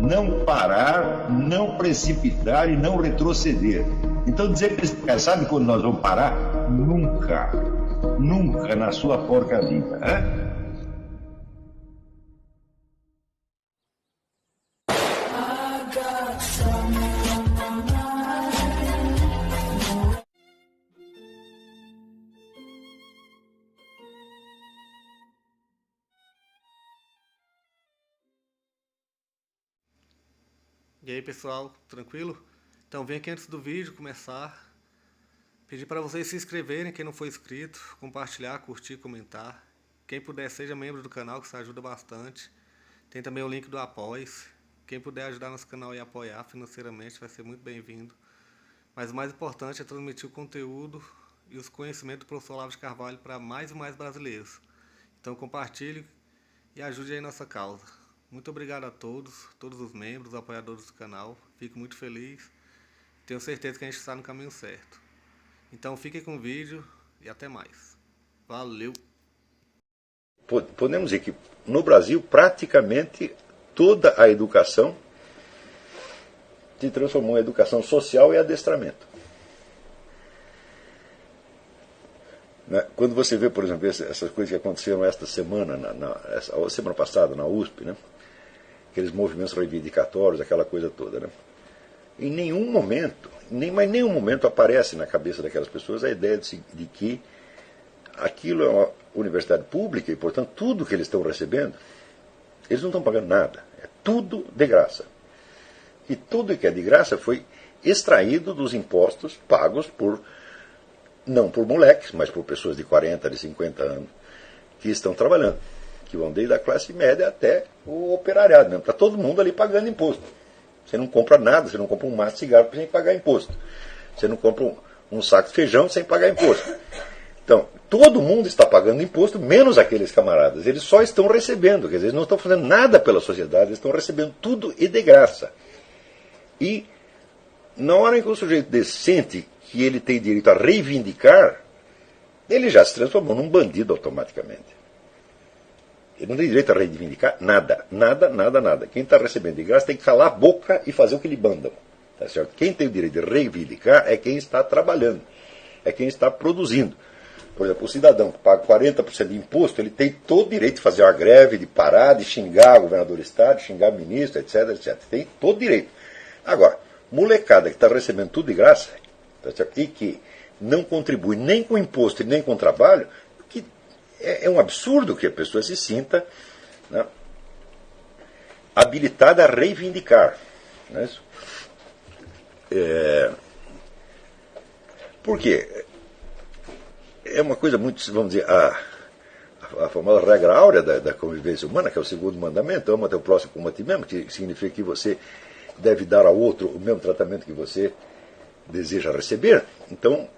não parar, não precipitar e não retroceder. Então dizer para esse cara, sabe quando nós vamos parar? Nunca. Nunca na sua porca vida. Né? E aí pessoal, tranquilo? Então vem aqui antes do vídeo começar, pedir para vocês se inscreverem, quem não for inscrito, compartilhar, curtir, comentar. Quem puder seja membro do canal, que isso ajuda bastante. Tem também o link do Apoia-se. Quem puder ajudar nosso canal e apoiar financeiramente vai ser muito bem-vindo. Mas o mais importante é transmitir o conteúdo e os conhecimentos do professor Olavo de Carvalho para mais e mais brasileiros. Então compartilhe e ajude aí nossa causa. Muito obrigado a todos os membros, apoiadores do canal. Fico muito feliz. Tenho certeza que a gente está no caminho certo. Então fiquem com o vídeo e até mais. Valeu! Podemos dizer que no Brasil praticamente toda a educação se transformou em educação social e adestramento. Quando você vê, por exemplo, essas coisas que aconteceram esta semana, semana passada na USP, né? Aqueles movimentos reivindicatórios, aquela coisa toda, né? Em nenhum momento, mas em nenhum momento aparece na cabeça daquelas pessoas a ideia de que aquilo é uma universidade pública e, portanto, tudo que eles estão recebendo, eles não estão pagando nada. É tudo de graça. E tudo que é de graça foi extraído dos impostos pagos não por moleques, mas por pessoas de 40, de 50 anos que estão trabalhando, que vão desde a classe média até o operariado. Está todo mundo ali pagando imposto. Você não compra nada, você não compra um maço de cigarro sem pagar imposto. Você não compra um saco de feijão sem pagar imposto. Então, todo mundo está pagando imposto, menos aqueles camaradas. Eles só estão recebendo, quer dizer, eles não estão fazendo nada pela sociedade, eles estão recebendo tudo e de graça. E, na hora em que o sujeito sente que ele tem direito a reivindicar, ele já se transformou num bandido automaticamente. Ele não tem direito a reivindicar nada, nada, nada, nada. Quem está recebendo de graça tem que calar a boca e fazer o que lhe mandam. Tá certo? Quem tem o direito de reivindicar é quem está trabalhando, é quem está produzindo. Por exemplo, o cidadão que paga 40% de imposto, ele tem todo o direito de fazer uma greve, de parar, de xingar o governador do estado, de xingar o ministro, etc, etc. Tem todo o direito. Agora, molecada que está recebendo tudo de graça, tá certo? E que não contribui nem com imposto e nem com trabalho, que é um absurdo que a pessoa se sinta, né, habilitada a reivindicar. Não é isso? Por quê? É uma coisa muito, vamos dizer, a famosa regra áurea da convivência humana, que é o segundo mandamento, ama teu próximo como a ti mesmo, que significa que você deve dar ao outro o mesmo tratamento que você deseja receber. Então,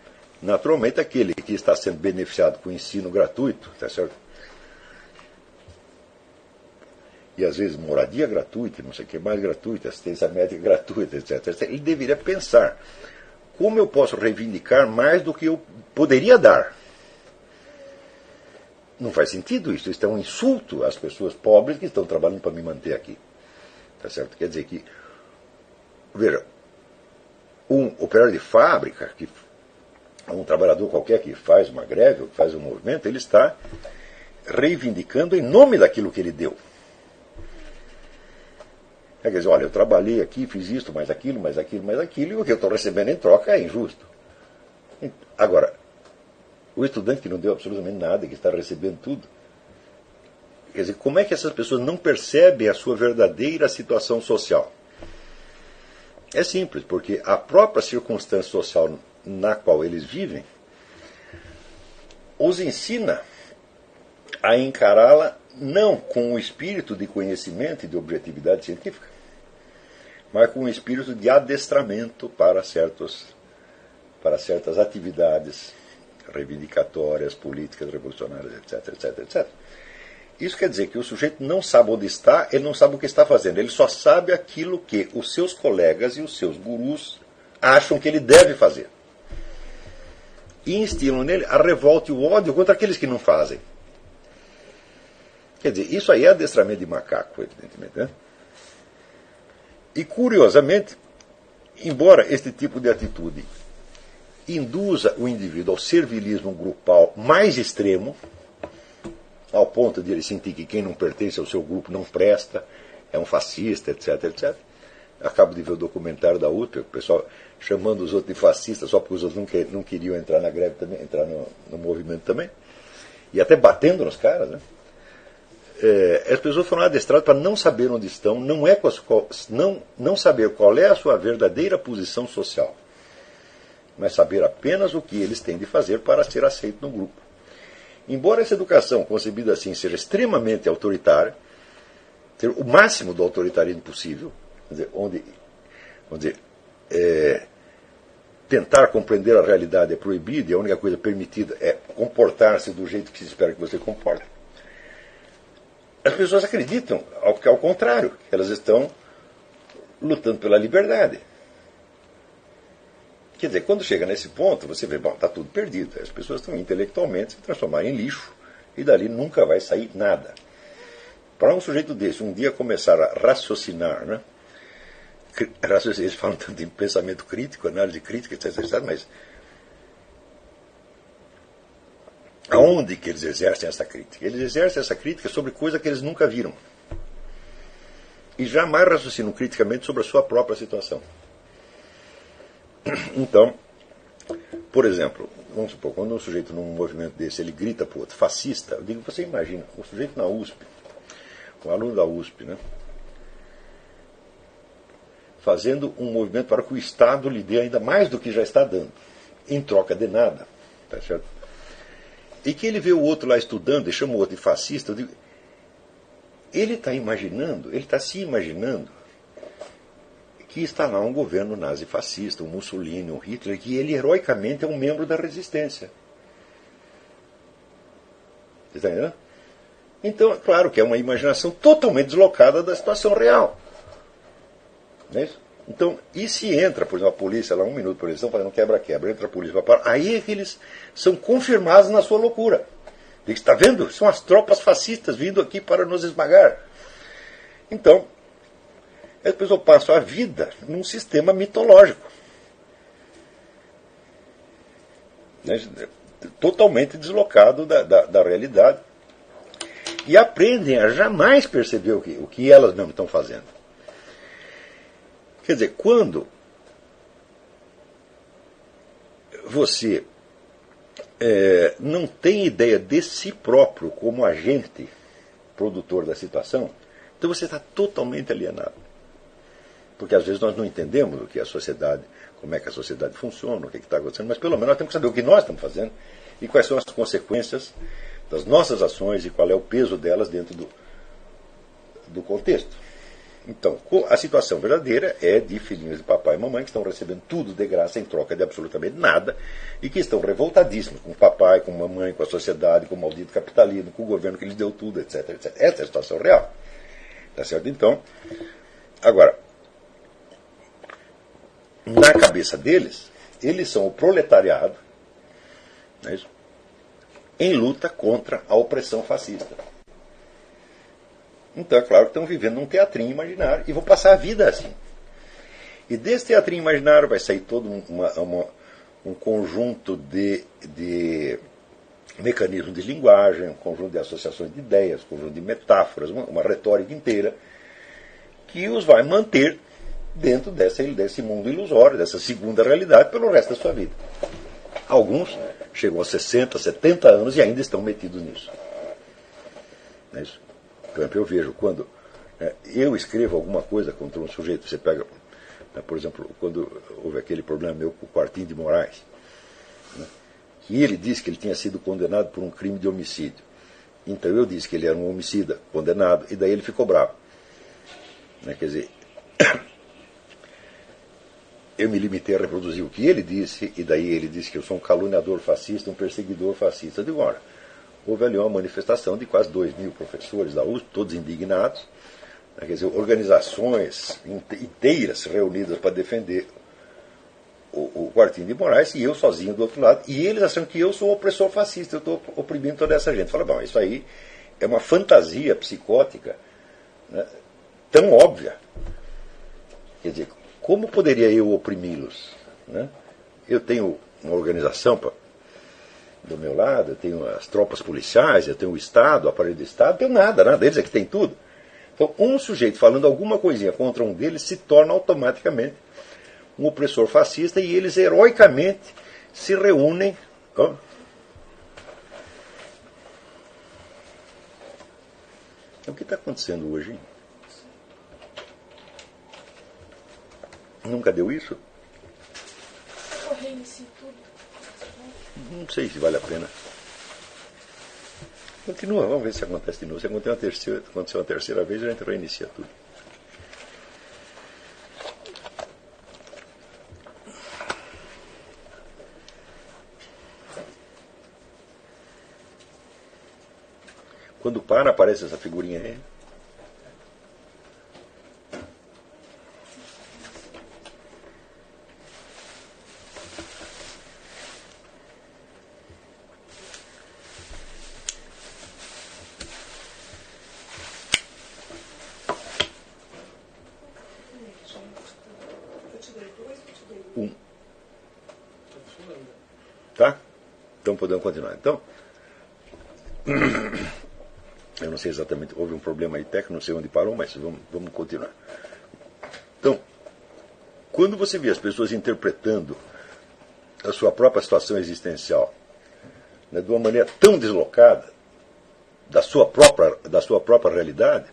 naturalmente, aquele que está sendo beneficiado com ensino gratuito, tá certo? E às vezes moradia gratuita, não sei o que mais gratuita, assistência médica gratuita, etc, etc. Ele deveria pensar: como eu posso reivindicar mais do que eu poderia dar? Não faz sentido isso. Isso é um insulto às pessoas pobres que estão trabalhando para me manter aqui. Tá certo? Quer dizer que, veja, um operário de fábrica, um trabalhador qualquer que faz uma greve ou que faz um movimento, ele está reivindicando em nome daquilo que ele deu. Quer dizer, olha, eu trabalhei aqui, fiz isso, mais aquilo, mais aquilo, mais aquilo, e o que eu estou recebendo em troca é injusto. Agora, o estudante que não deu absolutamente nada, que está recebendo tudo, quer dizer, como é que essas pessoas não percebem a sua verdadeira situação social? É simples, porque a própria circunstância social na qual eles vivem os ensina a encará-la não com o espírito de conhecimento e de objetividade científica, mas com o espírito de adestramento para certas atividades reivindicatórias, políticas, revolucionárias, etc, etc, etc. Isso quer dizer que o sujeito não sabe onde está, ele não sabe o que está fazendo, ele só sabe aquilo que os seus colegas e os seus gurus acham que ele deve fazer. E instilam nele a revolta e o ódio contra aqueles que não fazem. Quer dizer, isso aí é adestramento de macaco, evidentemente, né? E, curiosamente, embora este tipo de atitude induza o indivíduo ao servilismo grupal mais extremo, ao ponto de ele sentir que quem não pertence ao seu grupo não presta, é um fascista, etc, etc. Acabo de ver o documentário da USP, o pessoal chamando os outros de fascistas só porque os outros não queriam entrar na greve também, entrar no movimento também, e até batendo nos caras, né? As pessoas foram adestradas para não saber onde estão, não saber qual é a sua verdadeira posição social, mas saber apenas o que eles têm de fazer para ser aceito no grupo. Embora essa educação, concebida assim, seja extremamente autoritária, ter o máximo do autoritarismo possível, quer dizer, onde tentar compreender a realidade é proibido e a única coisa permitida é comportar-se do jeito que se espera que você comporte, as pessoas acreditam que, ao contrário, que elas estão lutando pela liberdade. Quer dizer, quando chega nesse ponto, você vê, bom, está tudo perdido. As pessoas estão intelectualmente se transformarem em lixo e dali nunca vai sair nada. Para um sujeito desse, um dia começar a raciocinar, né? Eles falam tanto em pensamento crítico, análise crítica, etc, mas aonde que eles exercem essa crítica? Eles exercem essa crítica sobre coisa que eles nunca viram. E jamais raciocinam criticamente sobre a sua própria situação. Então, por exemplo, vamos supor, quando um sujeito num movimento desse, ele grita para o outro, fascista, eu digo, você imagina, o sujeito na USP, um aluno da USP, né, fazendo um movimento para que o Estado lhe dê ainda mais do que já está dando, em troca de nada, tá certo? E que ele vê o outro lá estudando e chama o outro de fascista, eu digo, ele está imaginando, ele está se imaginando que está lá um governo nazi-fascista, um Mussolini, um Hitler, que ele heroicamente é um membro da resistência. Você está entendendo? Então, é claro que é uma imaginação totalmente deslocada da situação real. Não é isso? Então, e se entra, por exemplo, a polícia lá, 1 minuto por eles estão fazendo quebra-quebra, entra a polícia para parar, aí é que eles são confirmados na sua loucura. Diz, está vendo? São as tropas fascistas vindo aqui para nos esmagar. Então, as pessoas passam a vida num sistema mitológico, né? Totalmente deslocado da realidade, e aprendem a jamais perceber o que elas mesmas estão fazendo. Quer dizer, quando você não tem ideia de si próprio como agente produtor da situação, então você está totalmente alienado. Porque às vezes nós não entendemos o que é a sociedade, como é que a sociedade funciona, o que está acontecendo, mas pelo menos nós temos que saber o que nós estamos fazendo e quais são as consequências das nossas ações e qual é o peso delas dentro do contexto. Então, a situação verdadeira é de filhinhos de papai e mamãe que estão recebendo tudo de graça em troca de absolutamente nada e que estão revoltadíssimos com o papai, com a mamãe, com a sociedade, com o maldito capitalismo, com o governo que lhes deu tudo, etc, etc. Essa é a situação real. Tá certo? Então, agora, na cabeça deles, eles são o proletariado, não é isso? Em luta contra a opressão fascista. Então é claro que estão vivendo num teatrinho imaginário e vão passar a vida assim. E desse teatrinho imaginário vai sair todo um conjunto de mecanismos de linguagem, um conjunto de associações de ideias, um conjunto de metáforas, uma retórica inteira que os vai manter dentro desse mundo ilusório, dessa segunda realidade, pelo resto da sua vida. Alguns chegam a 60, 70 anos e ainda estão metidos nisso. Não é isso? Por exemplo, eu vejo quando eu escrevo alguma coisa contra um sujeito, você pega, por exemplo, quando houve aquele problema meu com o Quartinho de Moraes, né, que ele disse que ele tinha sido condenado por um crime de homicídio. Então eu disse que ele era um homicida condenado, e daí ele ficou bravo. Né, quer dizer, eu me limitei a reproduzir o que ele disse, e daí ele disse que eu sou um caluniador fascista, um perseguidor fascista. Eu digo, ora, houve ali uma manifestação de quase 2.000 professores da USP, todos indignados, né, quer dizer, organizações inteiras reunidas para defender o Quartinho de Moraes, e eu sozinho do outro lado, e eles acham que eu sou um opressor fascista, eu estou oprimindo toda essa gente. Fala, bom, isso aí é uma fantasia psicótica, né, tão óbvia, Quer dizer, como poderia eu oprimi-los? Né? Eu tenho uma organização do meu lado, eu tenho as tropas policiais, eu tenho o Estado, o aparelho do Estado, eu tenho nada, eles é que tem tudo. Então, um sujeito falando alguma coisinha contra um deles se torna automaticamente um opressor fascista e eles heroicamente se reúnem. Ó. O que está acontecendo hoje? Hein? Nunca deu isso? Não sei se vale a pena. Continua, vamos ver se acontece de novo. Se aconteceu uma terceira vez, a gente reinicia tudo. Quando para, aparece essa figurinha aí. Tá? Então podemos continuar. Então, eu não sei exatamente, houve um problema aí técnico, não sei onde parou, mas vamos continuar. Então, quando você vê as pessoas interpretando a sua própria situação existencial, né, de uma maneira tão deslocada da sua própria realidade,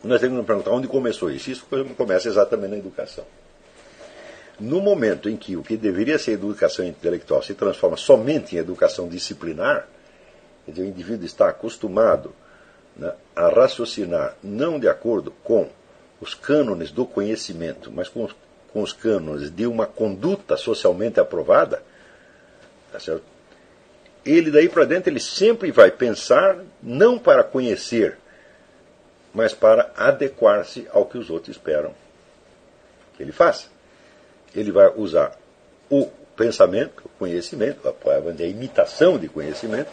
nós temos que nos perguntar onde começou isso. Isso começa exatamente na educação. No momento em que o que deveria ser educação intelectual se transforma somente em educação disciplinar, quer dizer, o indivíduo está acostumado, né, a raciocinar não de acordo com os cânones do conhecimento, mas com os cânones de uma conduta socialmente aprovada, tá certo? Ele daí para dentro ele sempre vai pensar não para conhecer, mas para adequar-se ao que os outros esperam que ele faça. Ele vai usar o pensamento, o conhecimento, a imitação de conhecimento,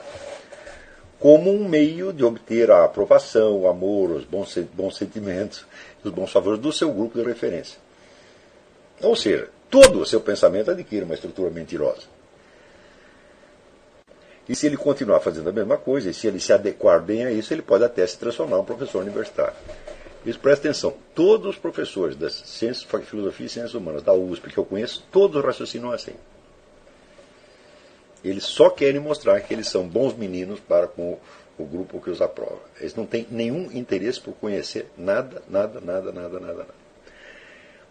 como um meio de obter a aprovação, o amor, os bons sentimentos, os bons favores do seu grupo de referência. Ou seja, todo o seu pensamento adquire uma estrutura mentirosa. E se ele continuar fazendo a mesma coisa, e se ele se adequar bem a isso, ele pode até se transformar em um professor universitário. Isso, presta atenção, todos os professores das ciências, filosofia e ciências humanas da USP que eu conheço, todos raciocinam assim. Eles só querem mostrar que eles são bons meninos para com o grupo que os aprova. Eles não têm nenhum interesse por conhecer nada.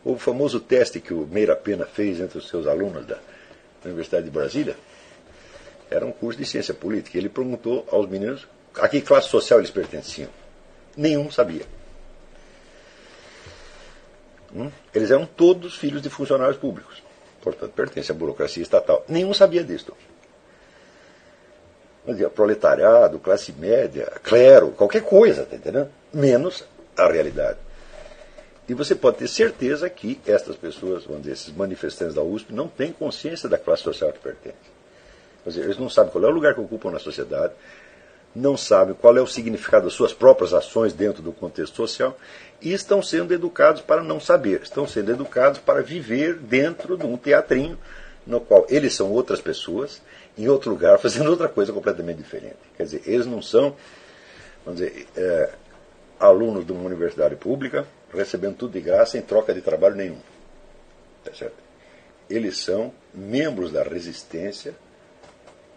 O famoso teste que o Meira Pena fez entre os seus alunos da Universidade de Brasília era um curso de ciência política. Ele perguntou aos meninos a que classe social eles pertenciam. Nenhum sabia. Eles eram todos filhos de funcionários públicos. Portanto, pertencem à burocracia estatal. Nenhum sabia disso. Proletariado, classe média, clero, qualquer coisa, tá entendendo? Menos a realidade. E você pode ter certeza que estas pessoas, vamos dizer, esses manifestantes da USP, não têm consciência da classe social que pertencem. Quer dizer, eles não sabem qual é o lugar que ocupam na sociedade, não sabem qual é o significado das suas próprias ações dentro do contexto social e estão sendo educados para não saber, estão sendo educados para viver dentro de um teatrinho no qual eles são outras pessoas, em outro lugar, fazendo outra coisa completamente diferente. Quer dizer, eles não são, vamos dizer, alunos de uma universidade pública, recebendo tudo de graça em troca de trabalho nenhum. Tá certo? Eles são membros da resistência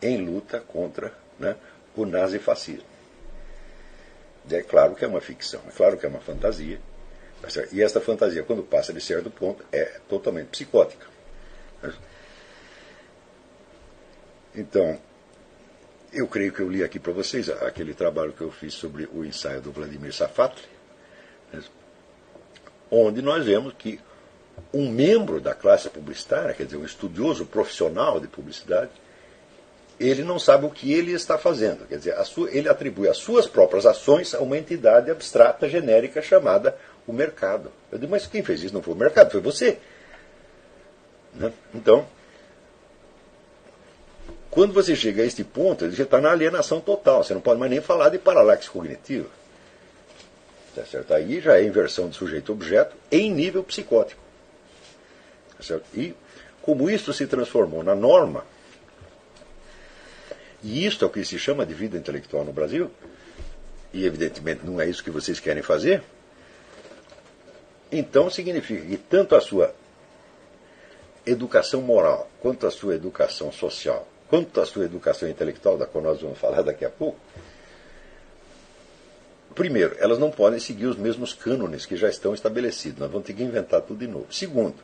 em luta contra, né, o nazifascismo. É claro que é uma ficção, é claro que é uma fantasia. Tá certo? E esta fantasia, quando passa de certo ponto, é totalmente psicótica. Então, eu creio que eu li aqui para vocês aquele trabalho que eu fiz sobre o ensaio do Vladimir Safatli, onde nós vemos que um membro da classe publicitária, quer dizer, um estudioso profissional de publicidade, ele não sabe o que ele está fazendo. Quer dizer, ele atribui as suas próprias ações a uma entidade abstrata, genérica, chamada o mercado. Eu digo, mas quem fez isso não foi o mercado, foi você. Né? Então, quando você chega a este ponto, ele já está na alienação total. Você não pode mais nem falar de paralaxe cognitiva. Tá certo? Aí já é inversão de sujeito-objeto em nível psicótico. Tá certo? E como isso se transformou na norma, e isto é o que se chama de vida intelectual no Brasil, e evidentemente não é isso que vocês querem fazer, então significa que tanto a sua educação moral, quanto a sua educação social, quanto a sua educação intelectual, da qual nós vamos falar daqui a pouco, primeiro, elas não podem seguir os mesmos cânones que já estão estabelecidos, nós vamos ter que inventar tudo de novo. Segundo,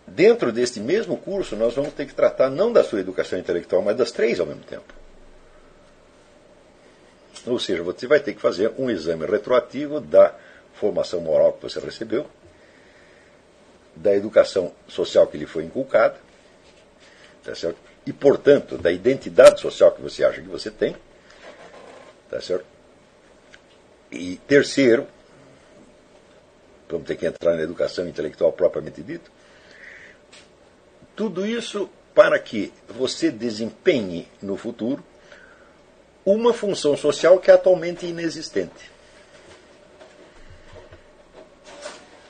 dentro deste mesmo curso, nós vamos ter que tratar não da sua educação intelectual, mas das três ao mesmo tempo. Ou seja, você vai ter que fazer um exame retroativo da formação moral que você recebeu, da educação social que lhe foi inculcada, tá certo? E, portanto, da identidade social que você acha que você tem, tá certo? E terceiro, vamos ter que entrar na educação intelectual propriamente dita, tudo isso para que você desempenhe no futuro uma função social que é atualmente inexistente.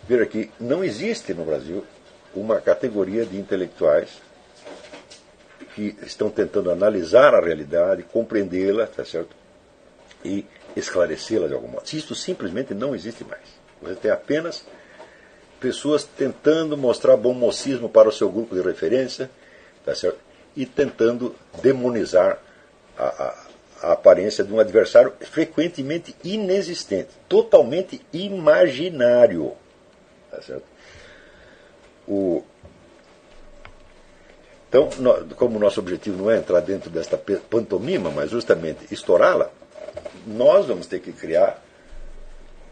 Veja que não existe no Brasil uma categoria de intelectuais que estão tentando analisar a realidade, compreendê-la, tá certo? E esclarecê-la de algum modo. Isso simplesmente não existe mais. Você tem apenas pessoas tentando mostrar bom mocismo para o seu grupo de referência, tá certo? E tentando demonizar a aparência de um adversário frequentemente inexistente, totalmente imaginário. Tá certo? Então, como o nosso objetivo não é entrar dentro desta pantomima, mas justamente estourá-la, nós vamos ter que criar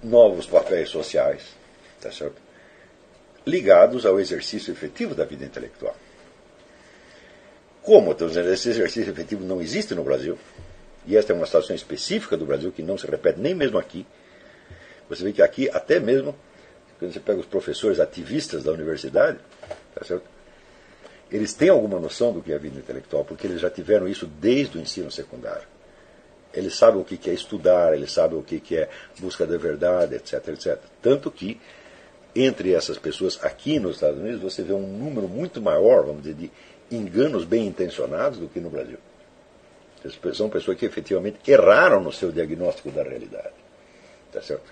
novos papéis sociais, tá certo? Ligados ao exercício efetivo da vida intelectual. Como esse exercício efetivo não existe no Brasil, e esta é uma situação específica do Brasil que não se repete nem mesmo aqui, você vê que aqui, até mesmo, quando você pega os professores ativistas da universidade, tá certo? Eles têm alguma noção do que é a vida intelectual, porque eles já tiveram isso desde o ensino secundário. Eles sabem o que é estudar, eles sabem o que é busca da verdade, etc, etc. Tanto que, entre essas pessoas aqui nos Estados Unidos, você vê um número muito maior, vamos dizer, de enganos bem intencionados do que no Brasil. São pessoas que efetivamente erraram no seu diagnóstico da realidade. Tá certo?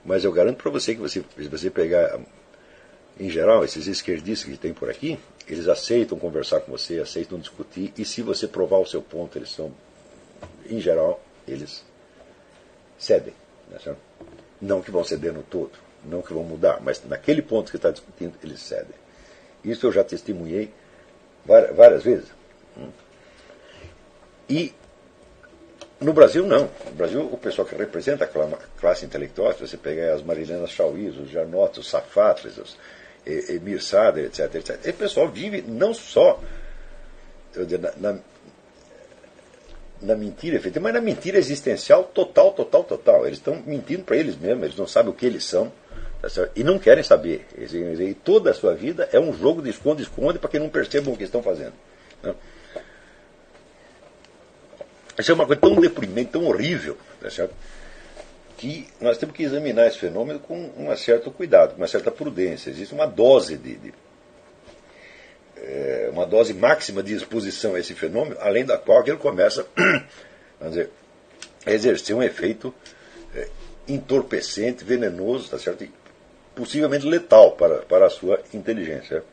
Mas eu garanto para você que se você pegar, em geral, esses esquerdistas que tem por aqui, eles aceitam conversar com você, aceitam discutir, e se você provar o seu ponto, eles são, em geral, eles cedem. Tá certo? Não que vão ceder no todo, não que vão mudar, mas naquele ponto que está discutindo, eles cedem. Isso eu já testemunhei várias vezes. E no Brasil, não. No Brasil, o pessoal que representa a classe intelectual, se você pegar as Marilenas Chauís, os Janotes, os Safatris, os Emir Sader, etc, etc, esse pessoal vive não só na mentira efetiva, mas na mentira existencial total, total, total. Eles estão mentindo para eles mesmos, eles não sabem o que eles são, tá certo? E não querem saber. E toda a sua vida é um jogo de esconde-esconde para que não percebam o que estão fazendo. Né? Isso é uma coisa tão deprimente, tão horrível, tá certo? Que nós temos que examinar esse fenômeno com um certo cuidado, com uma certa prudência. Existe uma dose uma dose máxima de exposição a esse fenômeno, além da qual ele começa vamos dizer, a exercer um efeito entorpecente, venenoso, tá certo? E possivelmente letal para a sua inteligência.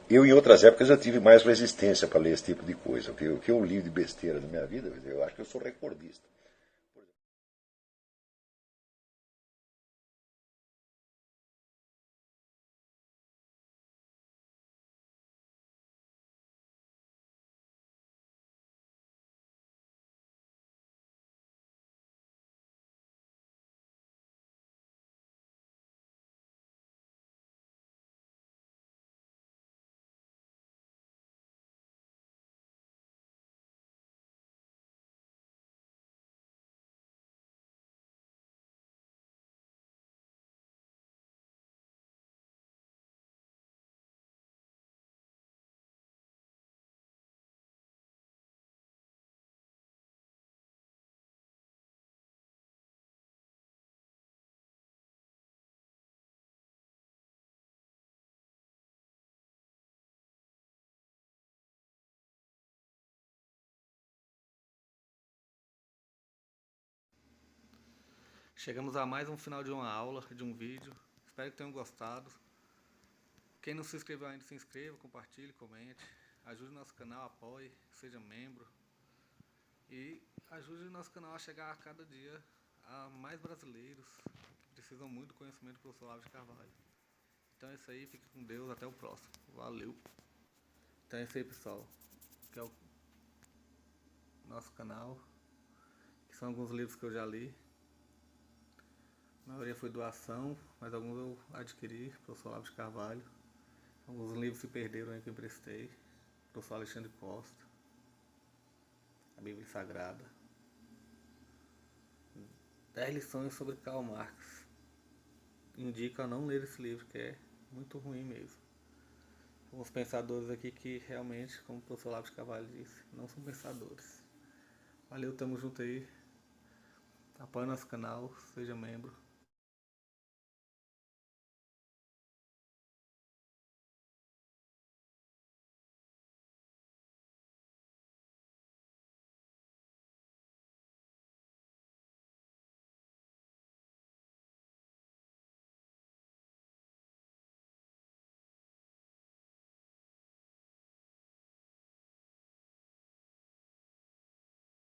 Eu, em outras épocas, eu tive mais resistência para ler esse tipo de coisa. O que eu li de besteira na minha vida, eu acho que eu sou recordista. Chegamos a mais um final de uma aula, de um vídeo. Espero que tenham gostado. Quem não se inscreveu ainda, se inscreva, compartilhe, comente. Ajude o nosso canal, apoie, seja membro. E ajude o nosso canal a chegar a cada dia a mais brasileiros que precisam muito do conhecimento do professor Olavo de Carvalho. Então é isso aí, fique com Deus, até o próximo. Valeu! Então é isso aí, pessoal. Que é o nosso canal. Que são alguns livros que eu já li. A maioria foi doação, mas alguns eu adquiri, professor Olavo de Carvalho. Alguns livros se perderam aí que eu emprestei. Professor Alexandre Costa. A Bíblia Sagrada. 10 lições sobre Karl Marx. Indico a não ler esse livro, que é muito ruim mesmo. Alguns pensadores aqui que realmente, como o professor Olavo de Carvalho disse, não são pensadores. Valeu, tamo junto aí. Apoie nosso canal, seja membro.